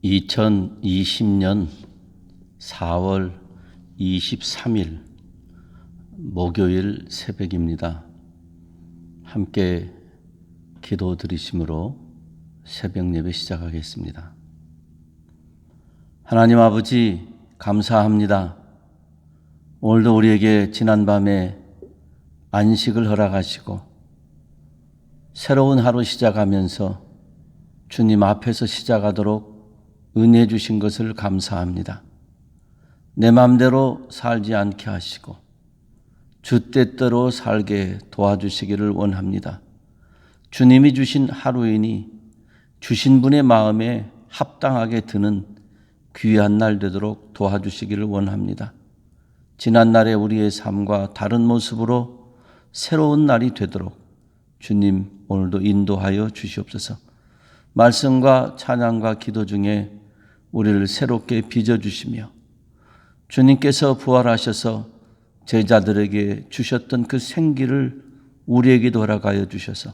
2020년 4월 23일 목요일 새벽입니다. 함께 기도 드리심으로 새벽 예배 시작하겠습니다. 하나님 아버지 감사합니다. 오늘도 우리에게 지난밤에 안식을 허락하시고 새로운 하루 시작하면서 주님 앞에서 시작하도록 은혜 주신 것을 감사합니다. 내 마음대로 살지 않게 하시고 주 뜻대로 살게 도와주시기를 원합니다. 주님이 주신 하루이니 주신 분의 마음에 합당하게 드는 귀한 날 되도록 도와주시기를 원합니다. 지난날의 우리의 삶과 다른 모습으로 새로운 날이 되도록 주님 오늘도 인도하여 주시옵소서. 말씀과 찬양과 기도 중에 우리를 새롭게 빚어주시며 주님께서 부활하셔서 제자들에게 주셨던 그 생기를 우리에게도 허락하여 주셔서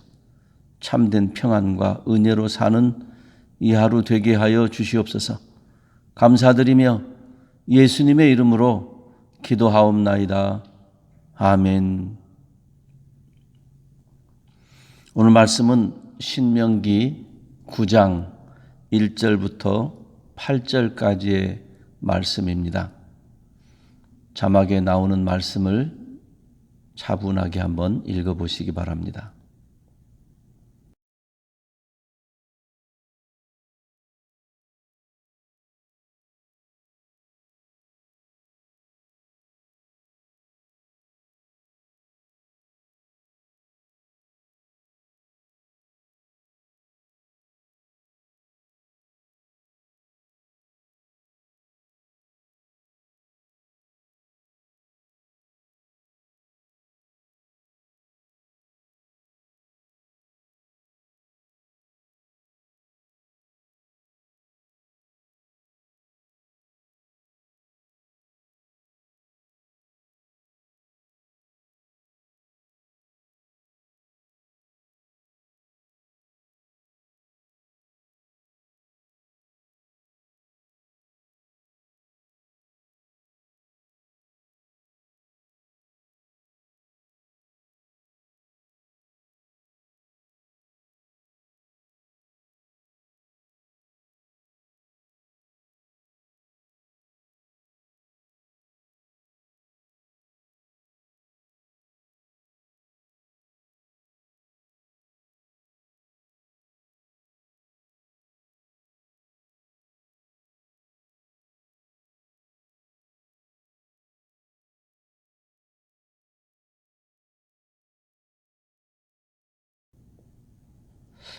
참된 평안과 은혜로 사는 이 하루 되게 하여 주시옵소서. 감사드리며 예수님의 이름으로 기도하옵나이다. 아멘. 오늘 말씀은 신명기 9장 1절부터 8절까지의 말씀입니다. 자막에 나오는 말씀을 차분하게 한번 읽어보시기 바랍니다.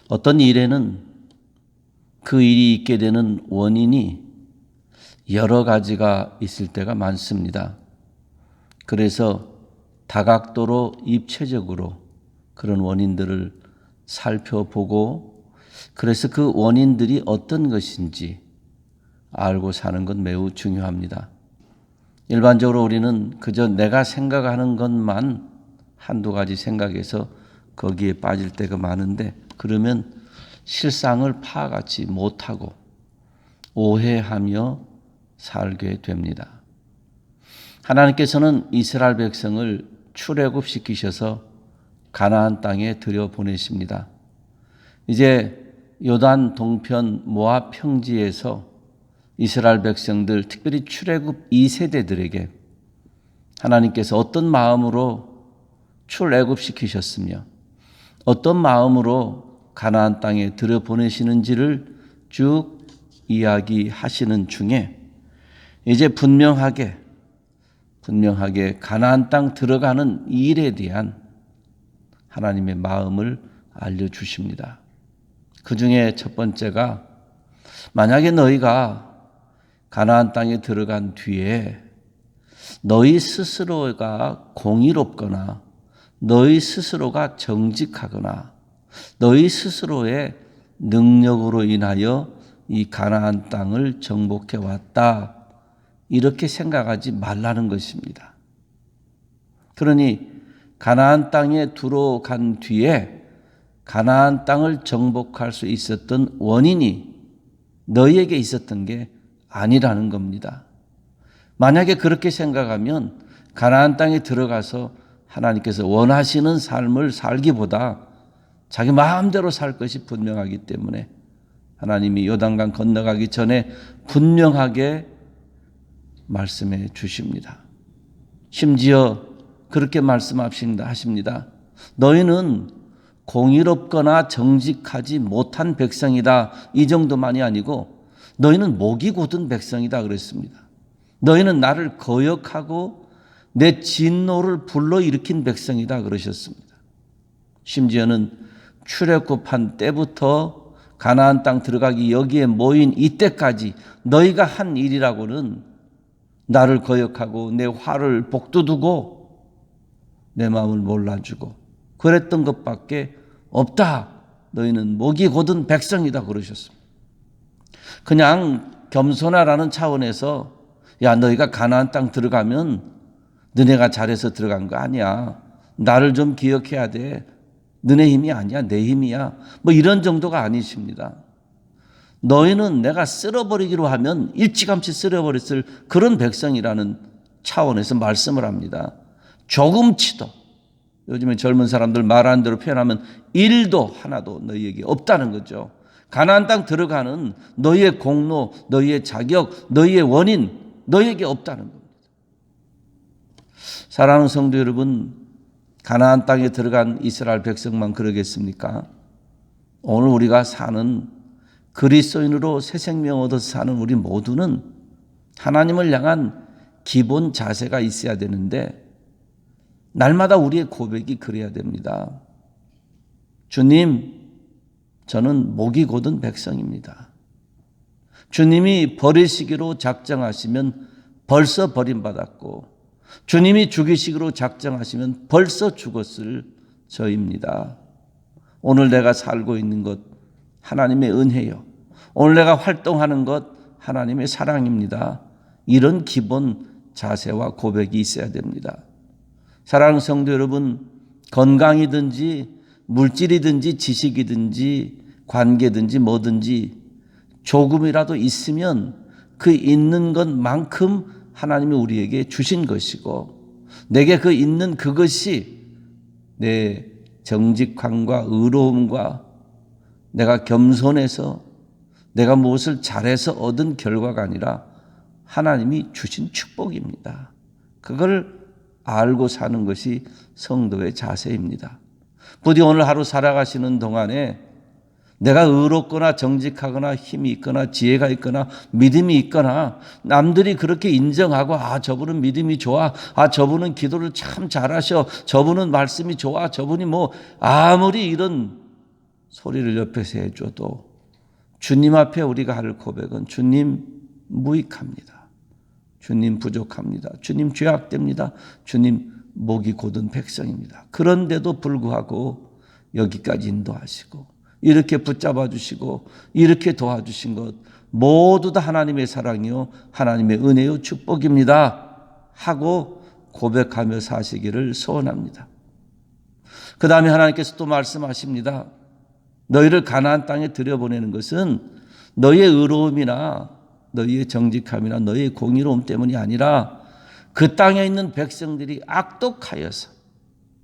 어떤 일에는 그 일이 있게 되는 원인이 여러 가지가 있을 때가 많습니다. 그래서 다각도로 입체적으로 그런 원인들을 살펴보고 그래서 그 원인들이 어떤 것인지 알고 사는 건 매우 중요합니다. 일반적으로 우리는 그저 내가 생각하는 것만 한두 가지 생각해서 거기에 빠질 때가 많은데 그러면 실상을 파악하지 못하고 오해하며 살게 됩니다. 하나님께서는 이스라엘 백성을 출애굽시키셔서 가나안 땅에 들여보내십니다. 이제 요단 동편 모압 평지에서 이스라엘 백성들 특별히 출애굽 2세대들에게 하나님께서 어떤 마음으로 출애굽시키셨으며 어떤 마음으로 가나안 땅에 들여보내시는지를 쭉 이야기하시는 중에 이제 분명하게 가나안 땅 들어가는 일에 대한 하나님의 마음을 알려주십니다. 그 중에 첫 번째가 만약에 너희가 가나안 땅에 들어간 뒤에 너희 스스로가 공의롭거나 너희 스스로가 정직하거나 너희 스스로의 능력으로 인하여 이 가나안 땅을 정복해 왔다. 이렇게 생각하지 말라는 것입니다. 그러니 가나안 땅에 들어간 뒤에 가나안 땅을 정복할 수 있었던 원인이 너희에게 있었던 게 아니라는 겁니다. 만약에 그렇게 생각하면 가나안 땅에 들어가서 하나님께서 원하시는 삶을 살기보다 자기 마음대로 살 것이 분명하기 때문에 하나님이 요단강 건너가기 전에 분명하게 말씀해 주십니다. 심지어 그렇게 말씀하십니다. 너희는 공의롭거나 정직하지 못한 백성이다. 이 정도만이 아니고 너희는 목이 곧은 백성이다 그랬습니다. 너희는 나를 거역하고 내 진노를 불러일으킨 백성이다 그러셨습니다. 심지어는 출애굽한 때부터 가나안 땅 들어가기 여기에 모인 이때까지 너희가 한 일이라고는 나를 거역하고 내 화를 복도두고 내 마음을 몰라주고 그랬던 것밖에 없다. 너희는 목이 곧은 백성이다 그러셨습니다. 그냥 겸손하라는 차원에서 야 너희가 가나안 땅 들어가면 너네가 잘해서 들어간 거 아니야. 나를 좀 기억해야 돼. 너네 힘이 아니야. 내 힘이야. 뭐 이런 정도가 아니십니다. 너희는 내가 쓸어버리기로 하면 일찌감치 쓸어버렸을 그런 백성이라는 차원에서 말씀을 합니다. 조금치도 요즘에 젊은 사람들 말하는 대로 표현하면 1도 하나도 너희에게 없다는 거죠. 가나안 땅 들어가는 너희의 공로, 너희의 자격, 너희의 원인 너희에게 없다는 겁니다. 사랑하는 성도 여러분, 가나안 땅에 들어간 이스라엘 백성만 그러겠습니까? 오늘 우리가 사는 그리스도인으로 새 생명 얻어서 사는 우리 모두는 하나님을 향한 기본 자세가 있어야 되는데 날마다 우리의 고백이 그래야 됩니다. 주님, 저는 목이 곧은 백성입니다. 주님이 버리시기로 작정하시면 벌써 버림받았고 주님이 죽이시기로 작정하시면 벌써 죽었을 저입니다. 오늘 내가 살고 있는 것 하나님의 은혜요. 오늘 내가 활동하는 것 하나님의 사랑입니다. 이런 기본 자세와 고백이 있어야 됩니다. 사랑하는 성도 여러분, 건강이든지 물질이든지 지식이든지 관계든지 뭐든지 조금이라도 있으면 그 있는 것만큼 하나님이 우리에게 주신 것이고 내게 그 있는 그것이 내 정직함과 의로움과 내가 겸손해서 내가 무엇을 잘해서 얻은 결과가 아니라 하나님이 주신 축복입니다. 그걸 알고 사는 것이 성도의 자세입니다. 부디 오늘 하루 살아가시는 동안에 내가 의롭거나 정직하거나 힘이 있거나 지혜가 있거나 믿음이 있거나 남들이 그렇게 인정하고 저분은 믿음이 좋아, 저분은 기도를 참 잘하셔, 저분은 말씀이 좋아, 저분이 뭐 아무리 이런 소리를 옆에서 해줘도 주님 앞에 우리가 할 고백은 주님 무익합니다. 주님 부족합니다. 주님 죄악됩니다. 주님 목이 곧은 백성입니다. 그런데도 불구하고 여기까지 인도하시고 이렇게 붙잡아 주시고 이렇게 도와주신 것 모두 다 하나님의 사랑이요 하나님의 은혜요 축복입니다 하고 고백하며 사시기를 소원합니다. 그 다음에 하나님께서 또 말씀하십니다. 너희를 가나안 땅에 들여보내는 것은 너희의 의로움이나 너희의 정직함이나 너희의 공의로움 때문이 아니라 그 땅에 있는 백성들이 악독하여서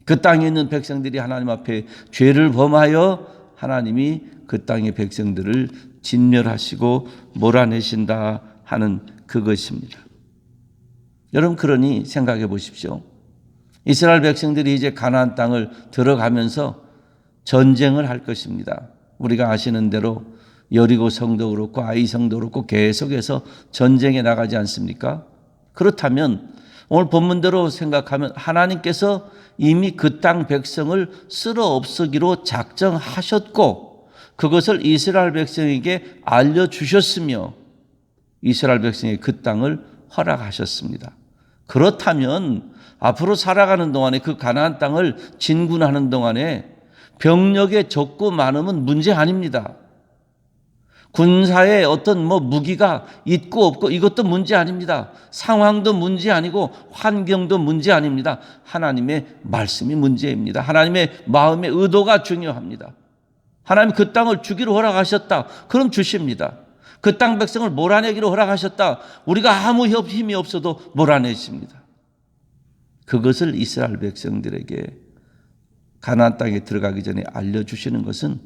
그 땅에 있는 백성들이 하나님 앞에 죄를 범하여 하나님이 그 땅의 백성들을 진멸하시고 몰아내신다 하는 그것입니다. 여러분 그러니 생각해 보십시오. 이스라엘 백성들이 이제 가나안 땅을 들어가면서 전쟁을 할 것입니다. 우리가 아시는 대로 여리고 성도 그렇고 아이 성도 그렇고 계속해서 전쟁에 나가지 않습니까? 그렇다면 오늘 본문대로 생각하면 하나님께서 이미 그 땅 백성을 쓸어 없애기로 작정하셨고 그것을 이스라엘 백성에게 알려주셨으며 이스라엘 백성에게 그 땅을 허락하셨습니다. 그렇다면 앞으로 살아가는 동안에 그 가나안 땅을 진군하는 동안에 병력의 적고 많음은 문제 아닙니다. 군사에 어떤 무기가 있고 없고 이것도 문제 아닙니다. 상황도 문제 아니고 환경도 문제 아닙니다. 하나님의 말씀이 문제입니다. 하나님의 마음의 의도가 중요합니다. 하나님 그 땅을 주기로 허락하셨다. 그럼 주십니다. 그 땅 백성을 몰아내기로 허락하셨다. 우리가 아무 힘이 없어도 몰아내십니다. 그것을 이스라엘 백성들에게 가나안 땅에 들어가기 전에 알려주시는 것은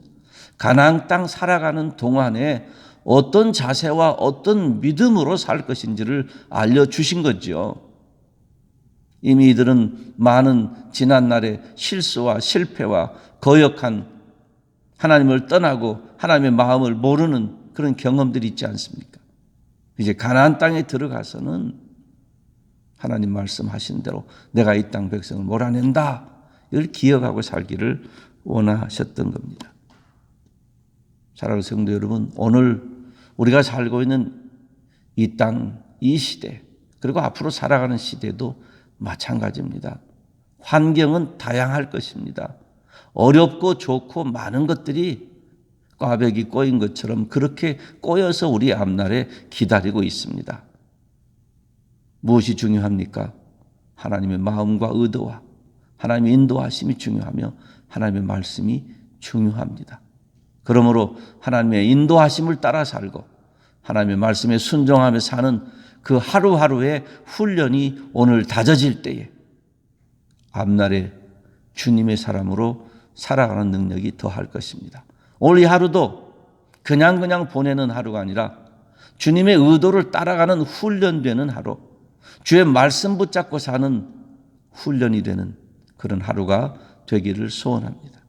가나안 땅 살아가는 동안에 어떤 자세와 어떤 믿음으로 살 것인지를 알려주신 거죠. 이미 이들은 많은 지난날의 실수와 실패와 거역한 하나님을 떠나고 하나님의 마음을 모르는 그런 경험들이 있지 않습니까? 이제 가나안 땅에 들어가서는 하나님 말씀하신 대로 내가 이 땅 백성을 몰아낸다. 이걸 기억하고 살기를 원하셨던 겁니다. 사랑하는 성도 여러분, 오늘 우리가 살고 있는 이 땅, 이 시대, 그리고 앞으로 살아가는 시대도 마찬가지입니다. 환경은 다양할 것입니다. 어렵고 좋고 많은 것들이 꽈배기 꼬인 것처럼 그렇게 꼬여서 우리 앞날에 기다리고 있습니다. 무엇이 중요합니까? 하나님의 마음과 의도와 하나님의 인도하심이 중요하며 하나님의 말씀이 중요합니다. 그러므로 하나님의 인도하심을 따라 살고 하나님의 말씀에 순종하며 사는 그 하루하루의 훈련이 오늘 다져질 때에 앞날에 주님의 사람으로 살아가는 능력이 더할 것입니다. 오늘 이 하루도 그냥 보내는 하루가 아니라 주님의 의도를 따라가는 훈련되는 하루, 주의 말씀 붙잡고 사는 훈련이 되는 그런 하루가 되기를 소원합니다.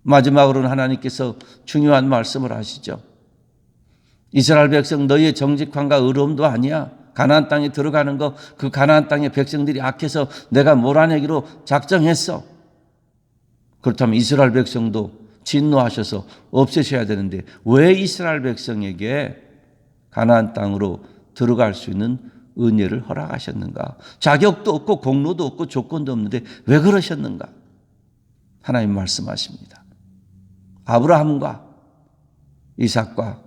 마지막으로는 하나님께서 중요한 말씀을 하시죠. 이스라엘 백성 너희의 정직함과 의로움도 아니야. 가나안 땅에 들어가는 거, 그 가나안 땅의 백성들이 악해서 내가 몰아내기로 작정했어. 그렇다면 이스라엘 백성도 진노하셔서 없애셔야 되는데 왜 이스라엘 백성에게 가나안 땅으로 들어갈 수 있는 은혜를 허락하셨는가? 자격도 없고 공로도 없고 조건도 없는데 왜 그러셨는가? 하나님 말씀하십니다. 아브라함과 이삭과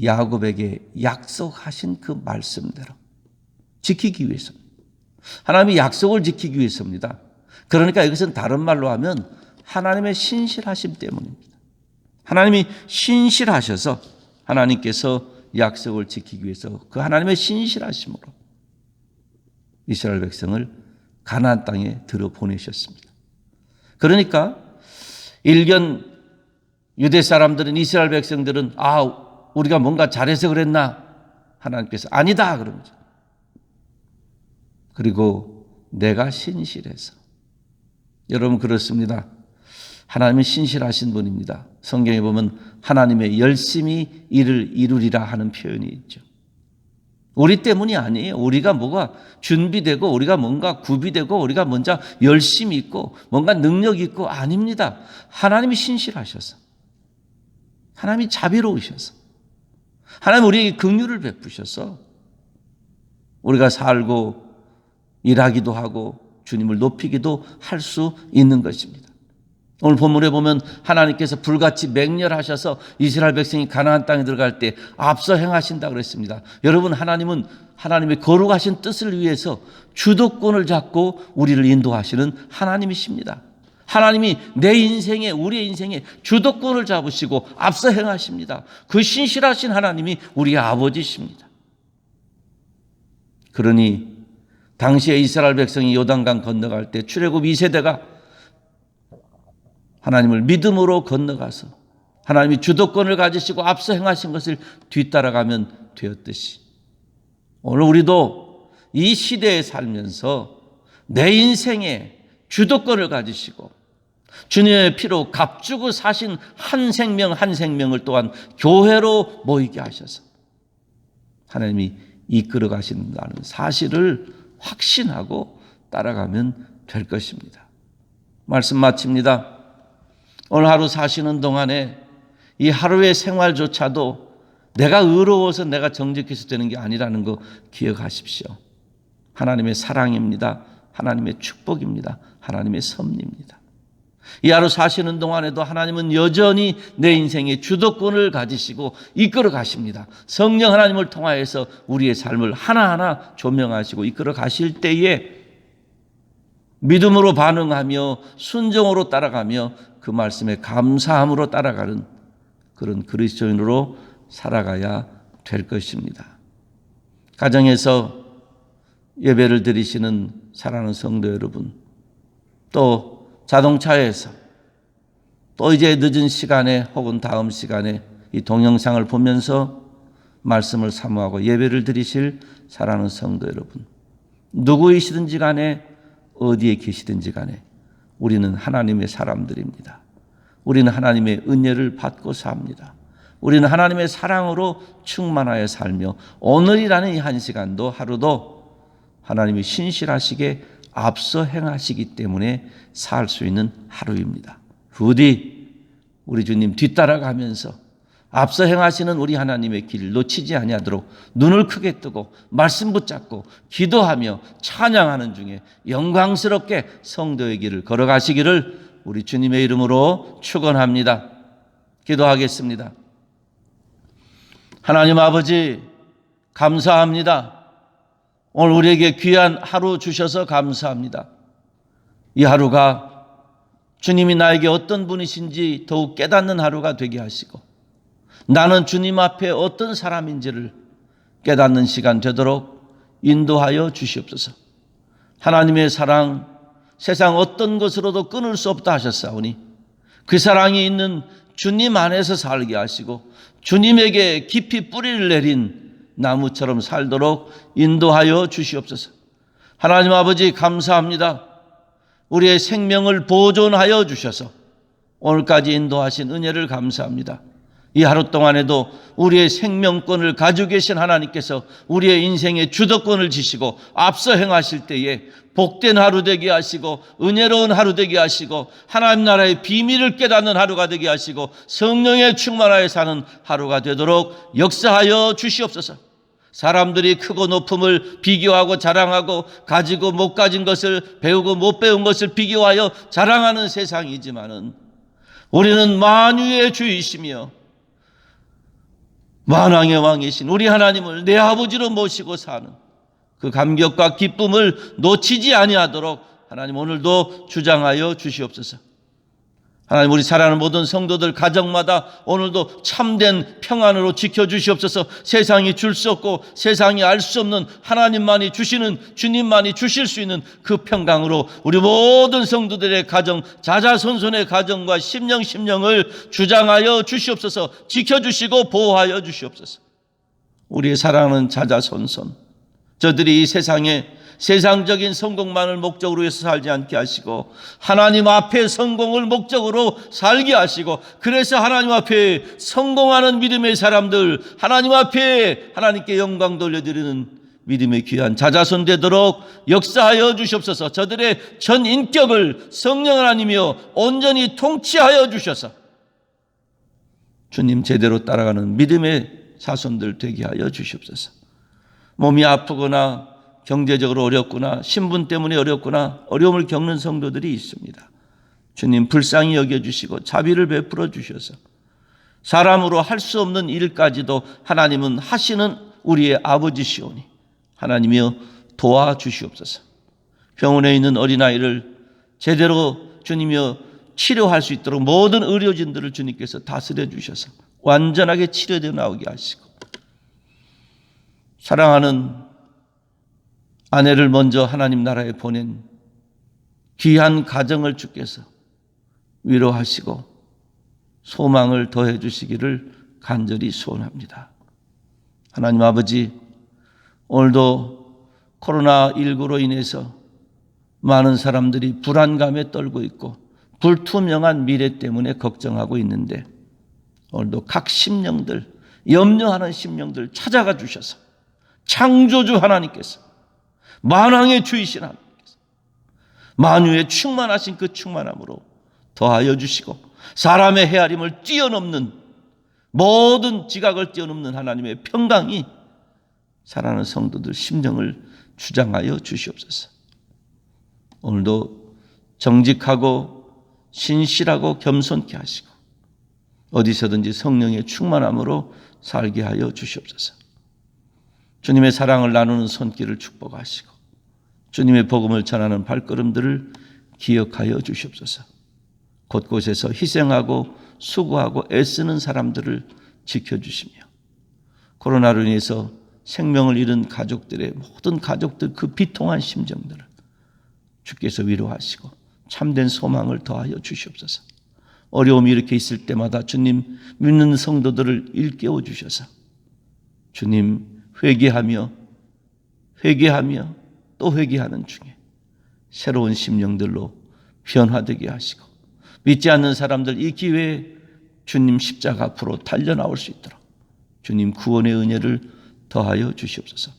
야곱에게 약속하신 그 말씀대로 지키기 위해서입니다. 하나님이 약속을 지키기 위해서입니다. 그러니까 이것은 다른 말로 하면 하나님의 신실하심 때문입니다. 하나님이 신실하셔서 하나님께서 약속을 지키기 위해서 그 하나님의 신실하심으로 이스라엘 백성을 가나안 땅에 들어보내셨습니다. 그러니까 일견 유대 사람들은 이스라엘 백성들은 우리가 뭔가 잘해서 그랬나? 하나님께서 아니다 그러죠. 그리고 내가 신실해서. 여러분 그렇습니다. 하나님은 신실하신 분입니다. 성경에 보면 하나님의 열심히 일을 이루리라 하는 표현이 있죠. 우리 때문이 아니에요. 우리가 뭐가 준비되고 우리가 뭔가 구비되고 우리가 먼저 열심히 있고 뭔가 능력이 있고 아닙니다. 하나님이 신실하셔서 하나님이 자비로우셔서 하나님 우리에게 긍휼을 베푸셔서 우리가 살고 일하기도 하고 주님을 높이기도 할 수 있는 것입니다. 오늘 본문에 보면 하나님께서 불같이 맹렬하셔서 이스라엘 백성이 가나안 땅에 들어갈 때 앞서 행하신다 그랬습니다. 여러분 하나님은 하나님의 거룩하신 뜻을 위해서 주도권을 잡고 우리를 인도하시는 하나님이십니다. 하나님이 내 인생에 우리의 인생에 주도권을 잡으시고 앞서 행하십니다. 그 신실하신 하나님이 우리의 아버지십니다. 그러니 당시에 이스라엘 백성이 요단강 건너갈 때 출애굽 2세대가 하나님을 믿음으로 건너가서 하나님이 주도권을 가지시고 앞서 행하신 것을 뒤따라가면 되었듯이 오늘 우리도 이 시대에 살면서 내 인생에 주도권을 가지시고 주님의 피로 값주고 사신 한 생명 한 생명을 또한 교회로 모이게 하셔서 하나님이 이끌어 가신다는 사실을 확신하고 따라가면 될 것입니다. 말씀 마칩니다. 오늘 하루 사시는 동안에 이 하루의 생활조차도 내가 의로워서 내가 정직해서 되는 게 아니라는 거 기억하십시오. 하나님의 사랑입니다. 하나님의 축복입니다. 하나님의 섭리입니다. 이 하루 사시는 동안에도 하나님은 여전히 내 인생의 주도권을 가지시고 이끌어 가십니다. 성령 하나님을 통하여서 우리의 삶을 하나하나 조명하시고 이끌어 가실 때에 믿음으로 반응하며 순종으로 따라가며 그 말씀에 감사함으로 따라가는 그런 그리스도인으로 살아가야 될 것입니다. 가정에서 예배를 드리시는 사랑하는 성도 여러분, 또 자동차에서 또 이제 늦은 시간에 혹은 다음 시간에 이 동영상을 보면서 말씀을 사모하고 예배를 드리실 사랑하는 성도 여러분, 누구이시든지 간에 어디에 계시든지 간에 우리는 하나님의 사람들입니다. 우리는 하나님의 은혜를 받고 삽니다. 우리는 하나님의 사랑으로 충만하여 살며 오늘이라는 이 한 시간도 하루도 하나님이 신실하시게 앞서 행하시기 때문에 살 수 있는 하루입니다. 부디 우리 주님 뒤따라가면서 앞서 행하시는 우리 하나님의 길을 놓치지 아니하도록 눈을 크게 뜨고 말씀 붙잡고 기도하며 찬양하는 중에 영광스럽게 성도의 길을 걸어가시기를 우리 주님의 이름으로 축원합니다. 기도하겠습니다. 하나님 아버지, 감사합니다. 오늘 우리에게 귀한 하루 주셔서 감사합니다. 이 하루가 주님이 나에게 어떤 분이신지 더욱 깨닫는 하루가 되게 하시고, 나는 주님 앞에 어떤 사람인지를 깨닫는 시간 되도록 인도하여 주시옵소서. 하나님의 사랑, 세상 어떤 것으로도 끊을 수 없다 하셨사오니 그 사랑이 있는 주님 안에서 살게 하시고 주님에게 깊이 뿌리를 내린 나무처럼 살도록 인도하여 주시옵소서. 하나님 아버지, 감사합니다. 우리의 생명을 보존하여 주셔서 오늘까지 인도하신 은혜를 감사합니다. 이 하루 동안에도 우리의 생명권을 가지고 계신 하나님께서 우리의 인생의 주도권을 지시고 앞서 행하실 때에 복된 하루 되게 하시고 은혜로운 하루 되게 하시고 하나님 나라의 비밀을 깨닫는 하루가 되게 하시고 성령에 충만하여 사는 하루가 되도록 역사하여 주시옵소서. 사람들이 크고 높음을 비교하고 자랑하고 가지고 못 가진 것을 배우고 못 배운 것을 비교하여 자랑하는 세상이지만은 우리는 만유의 주이시며 만왕의 왕이신 우리 하나님을 내 아버지로 모시고 사는 그 감격과 기쁨을 놓치지 아니하도록 하나님 오늘도 주장하여 주시옵소서. 하나님, 우리 사랑하는 모든 성도들 가정마다 오늘도 참된 평안으로 지켜주시옵소서. 세상이 줄 수 없고 세상이 알 수 없는 하나님만이 주시는, 주님만이 주실 수 있는 그 평강으로 우리 모든 성도들의 가정, 자자손손의 가정과 심령을 주장하여 주시옵소서. 지켜주시고 보호하여 주시옵소서. 우리의 사랑하는 자자손손, 저들이 이 세상에 세상적인 성공만을 목적으로 해서 살지 않게 하시고 하나님 앞에 성공을 목적으로 살게 하시고, 그래서 하나님 앞에 성공하는 믿음의 사람들, 하나님 앞에 하나님께 영광 돌려드리는 믿음의 귀한 자자손 되도록 역사하여 주시옵소서. 저들의 전 인격을 성령 하나님이여 온전히 통치하여 주셔서 주님 제대로 따라가는 믿음의 자손들 되게 하여 주시옵소서. 몸이 아프거나 경제적으로 어렵거나 신분 때문에 어렵거나 어려움을 겪는 성도들이 있습니다. 주님 불쌍히 여겨주시고 자비를 베풀어 주셔서 사람으로 할 수 없는 일까지도 하나님은 하시는 우리의 아버지시오니 하나님이여 도와주시옵소서. 병원에 있는 어린아이를 제대로 주님이여 치료할 수 있도록 모든 의료진들을 주님께서 다스려 주셔서 완전하게 치료되어 나오게 하시고, 사랑하는 아내를 먼저 하나님 나라에 보낸 귀한 가정을 주께서 위로하시고 소망을 더해 주시기를 간절히 소원합니다. 하나님 아버지, 오늘도 코로나19로 인해서 많은 사람들이 불안감에 떨고 있고 불투명한 미래 때문에 걱정하고 있는데 오늘도 각 심령들, 염려하는 심령들 찾아가 주셔서 창조주 하나님께서, 만왕의 주이신 하나님께서 만유에 충만하신 그 충만함으로 더하여 주시고 사람의 헤아림을 뛰어넘는, 모든 지각을 뛰어넘는 하나님의 평강이 사랑하는 성도들 심령을 주장하여 주시옵소서. 오늘도 정직하고 신실하고 겸손케 하시고 어디서든지 성령의 충만함으로 살게 하여 주시옵소서. 주님의 사랑을 나누는 손길을 축복하시고 주님의 복음을 전하는 발걸음들을 기억하여 주시옵소서. 곳곳에서 희생하고 수고하고 애쓰는 사람들을 지켜주시며 코로나로 인해서 생명을 잃은 가족들의 모든 가족들 그 비통한 심정들을 주께서 위로하시고 참된 소망을 더하여 주시옵소서. 어려움이 이렇게 있을 때마다 주님 믿는 성도들을 일깨워 주셔서 주님 회개하며 또 회개하는 중에 새로운 심령들로 변화되게 하시고 믿지 않는 사람들 이 기회에 주님 십자가 앞으로 달려나올 수 있도록 주님 구원의 은혜를 더하여 주시옵소서.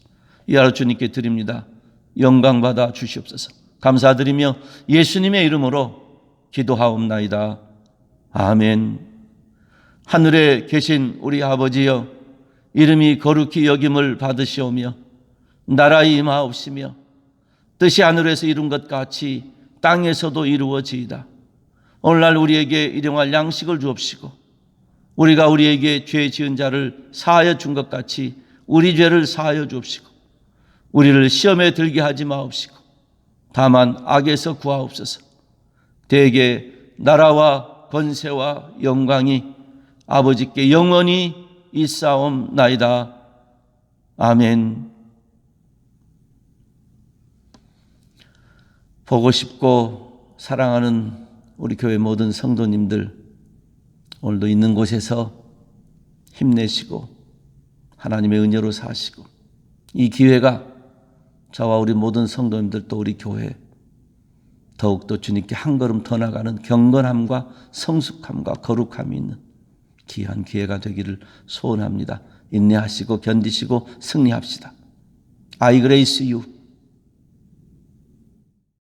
이 하루 주님께 드립니다. 영광 받아 주시옵소서. 감사드리며 예수님의 이름으로 기도하옵나이다. 아멘. 하늘에 계신 우리 아버지여, 이름이 거룩히 여김을 받으시오며 나라에 임하옵시며 뜻이 하늘에서 이룬 것 같이 땅에서도 이루어지이다. 오늘날 우리에게 일용할 양식을 주옵시고 우리가 우리에게 죄 지은 자를 사하여 준 것 같이 우리 죄를 사하여 주옵시고 우리를 시험에 들게 하지 마옵시고 다만 악에서 구하옵소서. 대개 나라와 권세와 영광이 아버지께 영원히 있사옵나이다. 아멘. 보고 싶고 사랑하는 우리 교회 모든 성도님들, 오늘도 있는 곳에서 힘내시고 하나님의 은혜로 사시고 이 기회가 저와 우리 모든 성도님들 또 우리 교회 더욱더 주님께 한 걸음 더 나가는 경건함과 성숙함과 거룩함이 있는 귀한 기회가 되기를 소원합니다. 인내하시고 견디시고 승리합시다. I grace you.